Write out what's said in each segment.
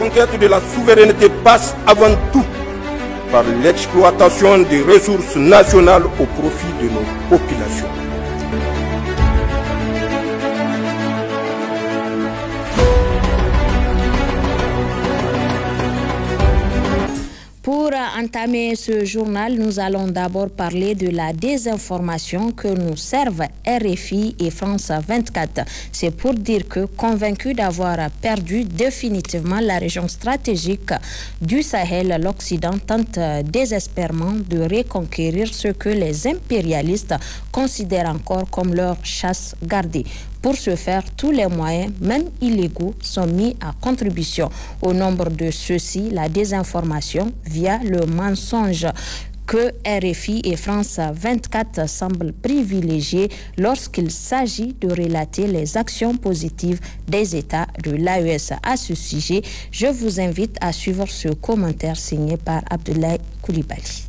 conquête de la souveraineté passe avant tout par l'exploitation des ressources nationales au profit de nos populations. Pour entamer ce journal, nous allons d'abord parler de la désinformation que nous servent RFI et France 24. C'est pour dire que, convaincus d'avoir perdu définitivement la région stratégique du Sahel, l'Occident tente désespérément de reconquérir ce que les impérialistes considèrent encore comme leur chasse gardée. Pour ce faire, tous les moyens, même illégaux, sont mis à contribution. Au nombre de ceux-ci, la désinformation via le mensonge que RFI et France 24 semblent privilégier lorsqu'il s'agit de relater les actions positives des États de l'AES. À ce sujet, je vous invite à suivre ce commentaire signé par Abdoulaye Koulibaly.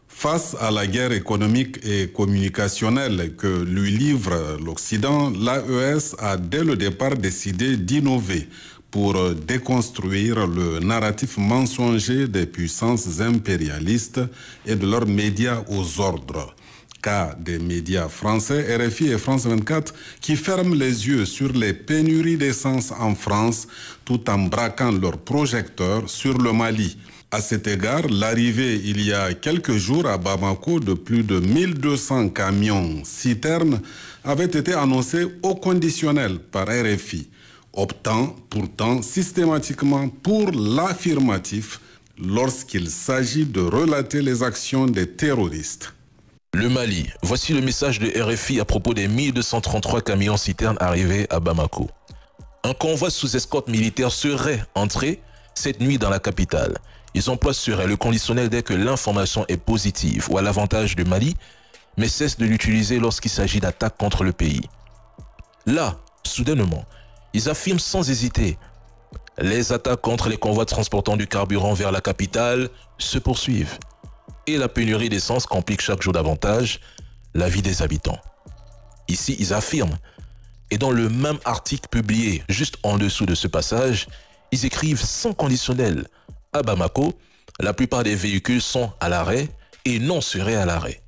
Face à la guerre économique et communicationnelle que lui livre l'Occident, l'AES a dès le départ décidé d'innover pour déconstruire le narratif mensonger des puissances impérialistes et de leurs médias aux ordres. Cas des médias français, RFI et France 24, qui ferment les yeux sur les pénuries d'essence en France tout en braquant leurs projecteurs sur le Mali. À cet égard, l'arrivée il y a quelques jours à Bamako de plus de 1200 camions citernes avait été annoncée au conditionnel par RFI, optant pourtant systématiquement pour l'affirmatif lorsqu'il s'agit de relater les actions des terroristes. Le Mali, voici le message de RFI à propos des 1233 camions citernes arrivés à Bamako. Un convoi sous escorte militaire serait entré cette nuit dans la capitale. Ils emploient serait le conditionnel dès que l'information est positive ou à l'avantage du Mali, mais cessent de l'utiliser lorsqu'il s'agit d'attaques contre le pays. Là, soudainement, ils affirment sans hésiter. Les attaques contre les convois transportant du carburant vers la capitale se poursuivent. Et la pénurie d'essence complique chaque jour davantage la vie des habitants. Ici, ils affirment. Et dans le même article publié juste en dessous de ce passage, ils écrivent sans conditionnel. À Bamako, la plupart des véhicules sont à l'arrêt et non seraient à l'arrêt.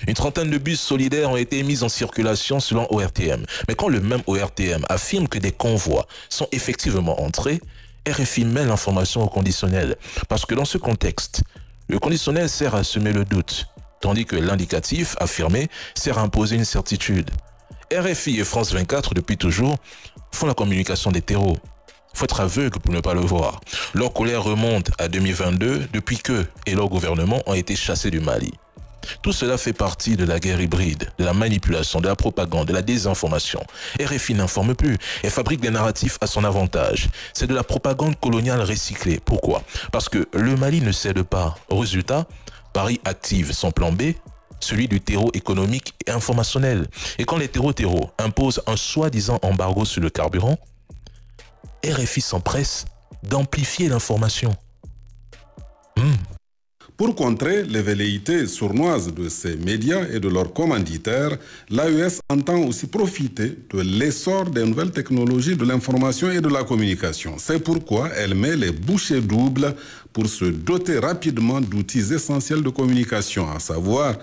Une trentaine de bus solidaires ont été mis en circulation selon ORTM. Mais quand le même ORTM affirme que des convois sont effectivement entrés, RFI met l'information au conditionnel. Parce que dans ce contexte, le conditionnel sert à semer le doute, tandis que l'indicatif affirmé sert à imposer une certitude. RFI et France 24, depuis toujours, font la communication des terreaux. Il faut être aveugle pour ne pas le voir. Leur colère remonte à 2022 depuis qu'eux et leur gouvernement ont été chassés du Mali. Tout cela fait partie de la guerre hybride, de la manipulation, de la propagande, de la désinformation. RFI n'informe plus et fabrique des narratifs à son avantage. C'est de la propagande coloniale recyclée. Pourquoi? Parce que le Mali ne cède pas. Résultat, Paris active son plan B, celui du terreau économique et informationnel. Et quand les terreaux imposent un soi-disant embargo sur le carburant, RFI s'empresse d'amplifier l'information. Pour contrer les velléités sournoises de ces médias et de leurs commanditaires, l'AES entend aussi profiter de l'essor des nouvelles technologies de l'information et de la communication. C'est pourquoi elle met les bouchées doubles pour se doter rapidement d'outils essentiels de communication, à savoir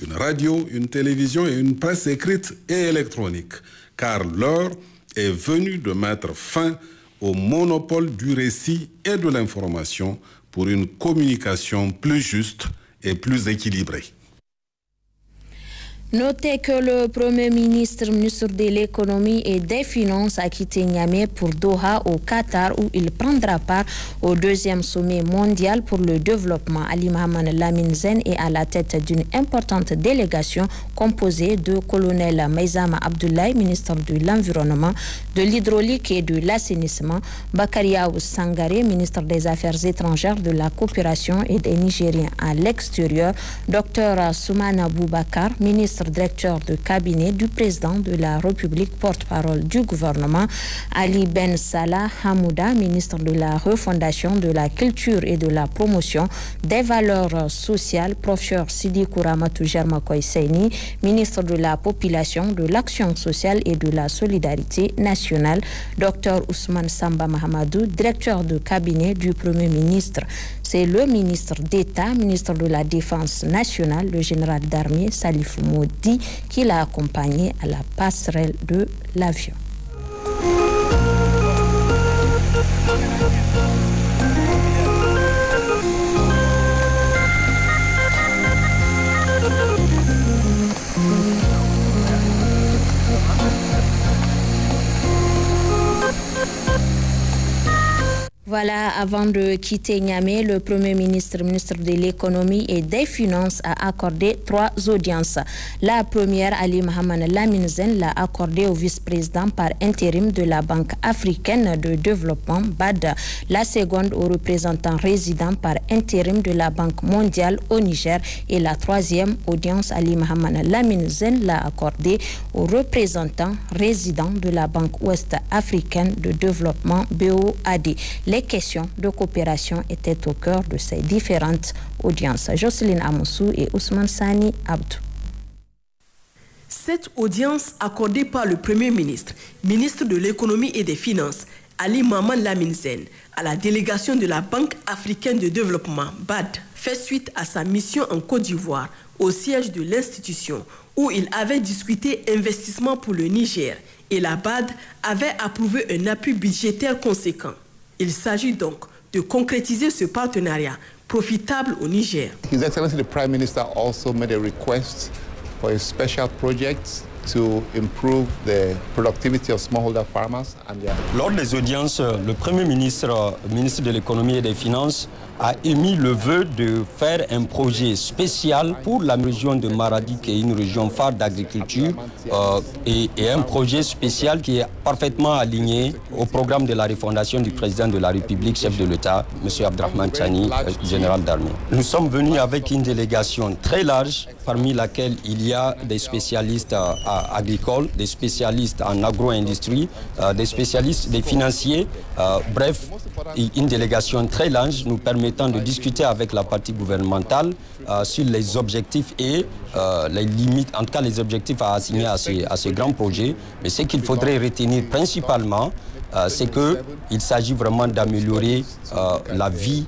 une radio, une télévision et une presse écrite et électronique. Car l'heure est venue de mettre fin au monopole du récit et de l'information pour une communication plus juste et plus équilibrée. Notez que le Premier ministre de l'économie et des finances a quitté Niamey pour Doha au Qatar où il prendra part au deuxième sommet mondial pour le développement. Ali Mohamed Lamine Zen est à la tête d'une importante délégation composée de colonel Maïzama Abdoulaye, ministre de l'Environnement, de l'Hydraulique et de l'Assainissement, Bakaria Sangare, ministre des Affaires étrangères, de la Coopération et des Nigériens à l'extérieur, Dr Soumana Boubakar, ministre ministre directeur de cabinet du président de la République, porte-parole du gouvernement, Ali Ben Salah Hamouda, ministre de la refondation, de la culture et de la promotion des valeurs sociales, professeur Sidi Kouramatou Germakoy Seyni, ministre de la population, de l'action sociale et de la solidarité nationale, Dr Ousmane Samba Mahamadou, directeur de cabinet du Premier ministre. C'est le ministre d'État, ministre de la Défense nationale, le général d'armée Salif Moudi, qui l'a accompagné à la passerelle de l'avion. Voilà, avant de quitter Niamey, le Premier ministre, ministre de l'Économie et des Finances a accordé 3 audiences. La première, Ali Mohamed Lamine Zen, l'a accordée au vice-président par intérim de la Banque africaine de développement, BAD. La seconde, au représentant résident par intérim de la Banque mondiale au Niger. Et la troisième audience, Ali Mohamed Lamine Zen, l'a accordée au représentant résident de la Banque ouest africaine de développement, BOAD. Les questions de coopération étaient au cœur de ces différentes audiences. Jocelyne Amoussou et Ousmane Sani Abdou. Cette audience accordée par le Premier ministre, ministre de l'Économie et des Finances, Ali Mohamed Lamine Zen, à la délégation de la Banque africaine de développement, BAD, fait suite à sa mission en Côte d'Ivoire, au siège de l'institution, où il avait discuté investissement pour le Niger, et la BAD avait approuvé un appui budgétaire conséquent. Il s'agit donc de concrétiser ce partenariat profitable au Niger. His Excellency the Prime Minister also made a request for a special project to improve the productivity of smallholder farmers. Lors des audiences, le Premier ministre, ministre de l'Économie et des Finances, a émis le vœu de faire un projet spécial pour la région de Maradi, qui est une région phare d'agriculture, et un projet spécial qui est parfaitement aligné au programme de la refondation du président de la République, chef de l'État, M. Abdrahmane Tchani, général d'armée. Nous sommes venus avec une délégation très large, parmi laquelle il y a des spécialistes agricoles, des spécialistes en agro-industrie, des spécialistes, des financiers, bref, une délégation très large nous permettant de discuter avec la partie gouvernementale sur les objectifs et les limites, en tout cas les objectifs à assigner à ces grands projets. Mais ce qu'il faudrait retenir principalement, c'est qu'il s'agit vraiment d'améliorer la vie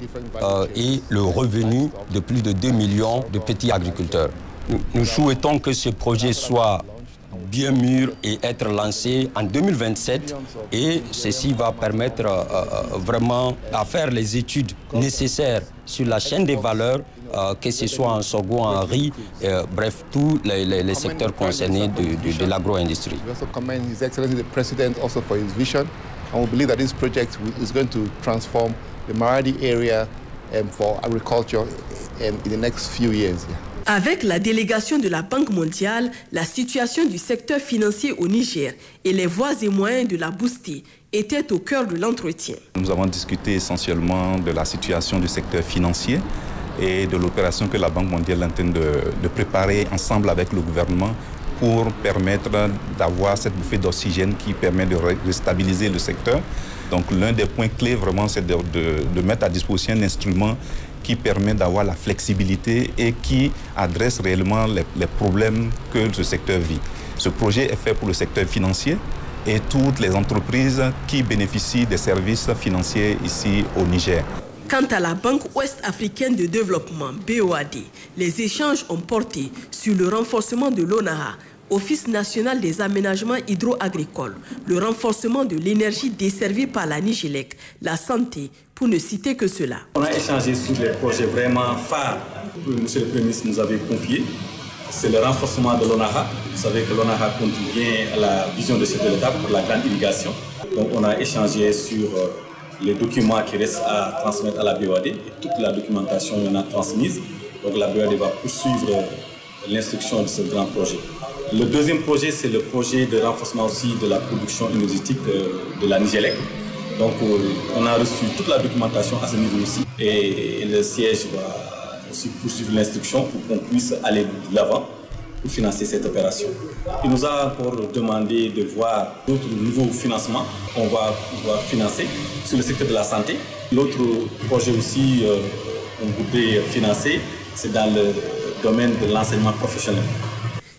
et le revenu de plus de 2 millions de petits agriculteurs. Nous souhaitons que ce projet soit bien mûr et être lancé en 2027, et ceci va permettre vraiment à faire les études nécessaires sur la chaîne des valeurs, que ce soit en sorgho, en riz, bref, tous les secteurs concernés de l'agro-industrie. We also commend His Excellency the President also for his vision, and we believe that this project is going to transform the Maradi area for agriculture in the next few years. Avec la délégation de la Banque mondiale, la situation du secteur financier au Niger et les voies et moyens de la booster étaient au cœur de l'entretien. Nous avons discuté essentiellement de la situation du secteur financier et de l'opération que la Banque mondiale entend de préparer ensemble avec le gouvernement pour permettre d'avoir cette bouffée d'oxygène qui permet de stabiliser le secteur. Donc l'un des points clés vraiment, c'est de mettre à disposition un instrument qui permet d'avoir la flexibilité et qui adresse réellement les problèmes que ce secteur vit. Ce projet est fait pour le secteur financier et toutes les entreprises qui bénéficient des services financiers ici au Niger. Quant à la Banque ouest africaine de développement, BOAD, les échanges ont porté sur le renforcement de l'ONAHA, Office national des aménagements hydro-agricoles, le renforcement de l'énergie desservie par la Nigélec, la santé, pour ne citer que cela. On a échangé sur les projets vraiment phares que M. le Premier ministre nous avait confiés. C'est le renforcement de l'ONAHA. Vous savez que l'ONAHA contribue à la vision de chef de l'État pour la grande irrigation. Donc on a échangé sur les documents qui restent à transmettre à la BOAD et toute la documentation on a transmise. Donc la BOAD va poursuivre l'instruction de ce grand projet. Le deuxième projet, c'est le projet de renforcement aussi de la production énergétique de la Nigélec. Donc on a reçu toute la documentation à ce niveau aussi et le siège va aussi poursuivre l'instruction pour qu'on puisse aller de l'avant pour financer cette opération. Il nous a encore demandé de voir d'autres nouveaux financements qu'on va pouvoir financer sur le secteur de la santé. L'autre projet aussi qu'on voudrait financer, c'est dans le domaine de l'enseignement professionnel.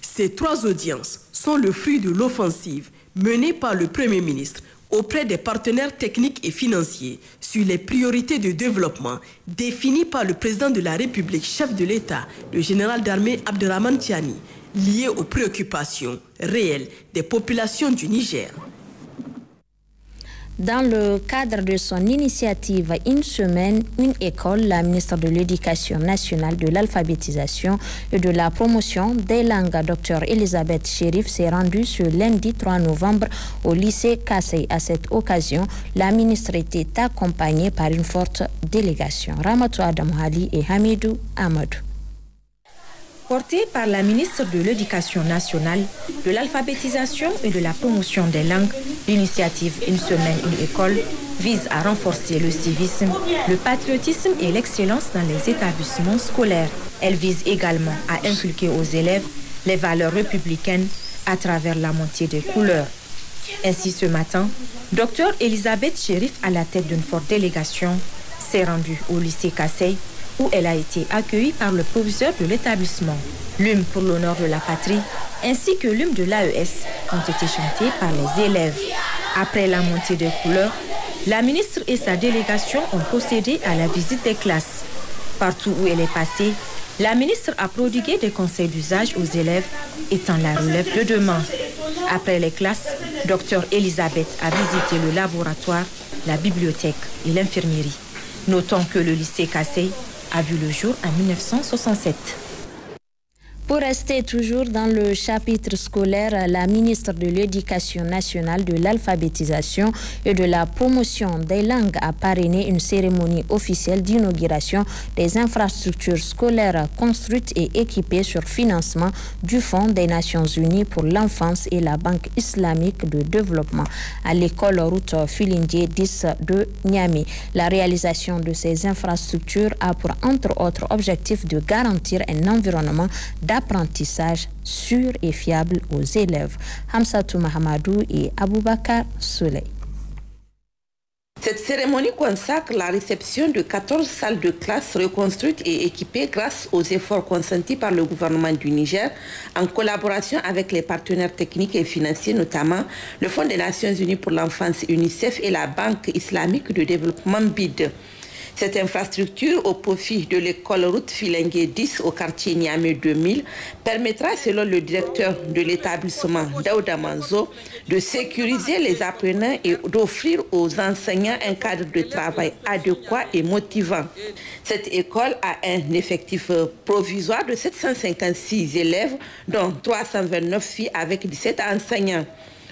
Ces 3 audiences sont le fruit de l'offensive menée par le Premier ministre auprès des partenaires techniques et financiers sur les priorités de développement définies par le président de la République, chef de l'État, le général d'armée Abderrahmane Tiani, liées aux préoccupations réelles des populations du Niger. Dans le cadre de son initiative Une semaine, une école, la ministre de l'Éducation nationale, de l'alphabétisation et de la promotion des langues, Dr Elisabeth Chérif, s'est rendue ce lundi 3 novembre au lycée Kassey. À cette occasion, la ministre était accompagnée par une forte délégation. Ramatou Adam Ali et Hamidou Amadou. Portée par la ministre de l'Éducation nationale, de l'alphabétisation et de la promotion des langues, l'initiative Une semaine, une école vise à renforcer le civisme, le patriotisme et l'excellence dans les établissements scolaires. Elle vise également à inculquer aux élèves les valeurs républicaines à travers la montée des couleurs. Ainsi, ce matin, Dr Elisabeth Chérif, à la tête d'une forte délégation, s'est rendue au lycée Kassey, où elle a été accueillie par le proviseur de l'établissement. L'hymne pour l'honneur de la patrie ainsi que l'hymne de l'AES ont été chantés par les élèves. Après la montée des couleurs, la ministre et sa délégation ont procédé à la visite des classes. Partout où elle est passée, la ministre a prodigué des conseils d'usage aux élèves, étant la relève de demain. Après les classes, Dr Elisabeth a visité le laboratoire, la bibliothèque et l'infirmerie. Notons que le lycée Kassey a vu le jour en 1967. Pour rester toujours dans le chapitre scolaire, la ministre de l'Éducation nationale, de l'alphabétisation et de la promotion des langues a parrainé une cérémonie officielle d'inauguration des infrastructures scolaires construites et équipées sur financement du Fonds des Nations Unies pour l'enfance et la Banque islamique de développement à l'école route Filingué 10 de Niamey. La réalisation de ces infrastructures a pour entre autres objectif de garantir un environnement d'apprentissage sûr et fiable aux élèves. Hamsatou Mahamadou et Aboubakar Souley. Cette cérémonie consacre la réception de 14 salles de classe reconstruites et équipées grâce aux efforts consentis par le gouvernement du Niger en collaboration avec les partenaires techniques et financiers, notamment le Fonds des Nations Unies pour l'enfance UNICEF et la Banque islamique de développement BID. Cette infrastructure au profit de l'école route Filingué 10 au quartier Niamey 2000 permettra, selon le directeur de l'établissement Daouda Manzo, de sécuriser les apprenants et d'offrir aux enseignants un cadre de travail adéquat et motivant. Cette école a un effectif provisoire de 756 élèves, dont 329 filles avec 17 enseignants.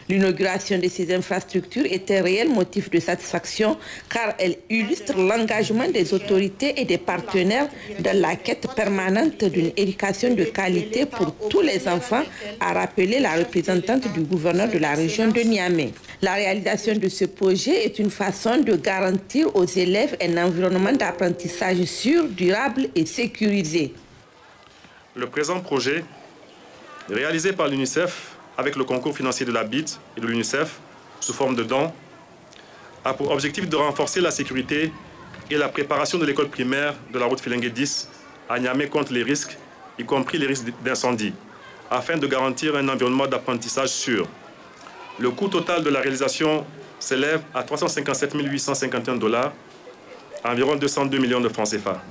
L'inauguration de ces infrastructures est un réel motif de satisfaction car elle illustre l'engagement des autorités et des partenaires dans la quête permanente d'une éducation de qualité pour tous les enfants, a rappelé la représentante du gouverneur de la région de Niamey. La réalisation de ce projet est une façon de garantir aux élèves un environnement d'apprentissage sûr, durable et sécurisé. Le présent projet, réalisé par l'UNICEF, avec le concours financier de la BID et de l'UNICEF, sous forme de dons, a pour objectif de renforcer la sécurité et la préparation de l'école primaire de la route Filingué 10 à Niamey contre les risques, y compris les risques d'incendie, afin de garantir un environnement d'apprentissage sûr. Le coût total de la réalisation s'élève à 357 851 $, environ 202 millions de francs CFA,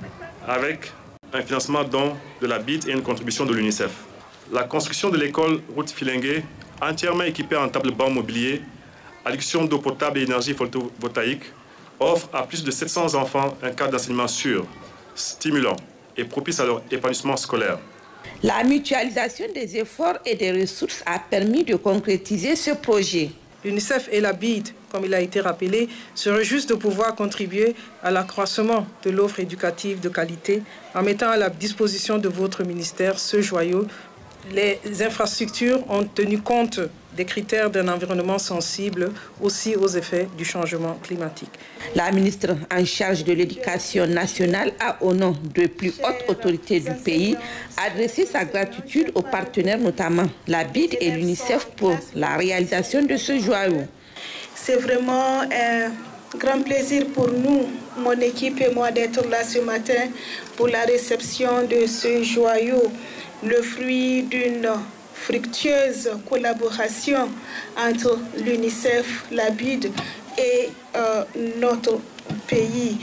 avec un financement don de la BID et une contribution de l'UNICEF. La construction de l'école route Filingué, entièrement équipée en table-banc mobilier, adduction d'eau potable et énergie photovoltaïque, offre à plus de 700 enfants un cadre d'enseignement sûr, stimulant et propice à leur épanouissement scolaire. La mutualisation des efforts et des ressources a permis de concrétiser ce projet. L'UNICEF et la BID, comme il a été rappelé, seraient juste de pouvoir contribuer à l'accroissement de l'offre éducative de qualité en mettant à la disposition de votre ministère ce joyau Les infrastructures ont tenu compte des critères d'un environnement sensible aussi aux effets du changement climatique. La ministre en charge de l'éducation nationale a, au nom des plus hautes autorités du pays, adressé sa gratitude aux partenaires, notamment la BID et l'UNICEF, pour la réalisation de ce joyau. C'est vraiment un grand plaisir pour nous, mon équipe et moi, d'être là ce matin pour la réception de ce joyau, le fruit d'une fructueuse collaboration entre l'UNICEF, la BID et notre pays.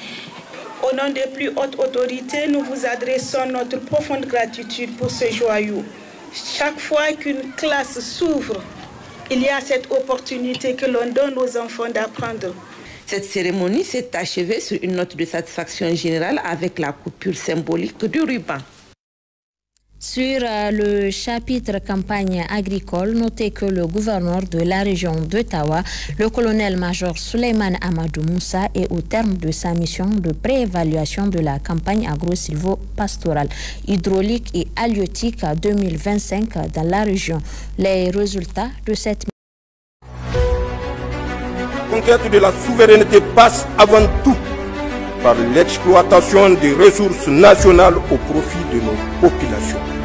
Au nom des plus hautes autorités, nous vous adressons notre profonde gratitude pour ce joyau. Chaque fois qu'une classe s'ouvre, il y a cette opportunité que l'on donne aux enfants d'apprendre. Cette cérémonie s'est achevée sur une note de satisfaction générale avec la coupure symbolique du ruban. Sur le chapitre campagne agricole, notez que le gouverneur de la région d'Ottawa, le colonel-major Souleymane Amadou Moussa, est au terme de sa mission de préévaluation de la campagne agro-silvo-pastorale, hydraulique et halieutique 2025 dans la région. Les résultats de cette conquête de la souveraineté passe avant tout par l'exploitation des ressources nationales au profit de nos populations.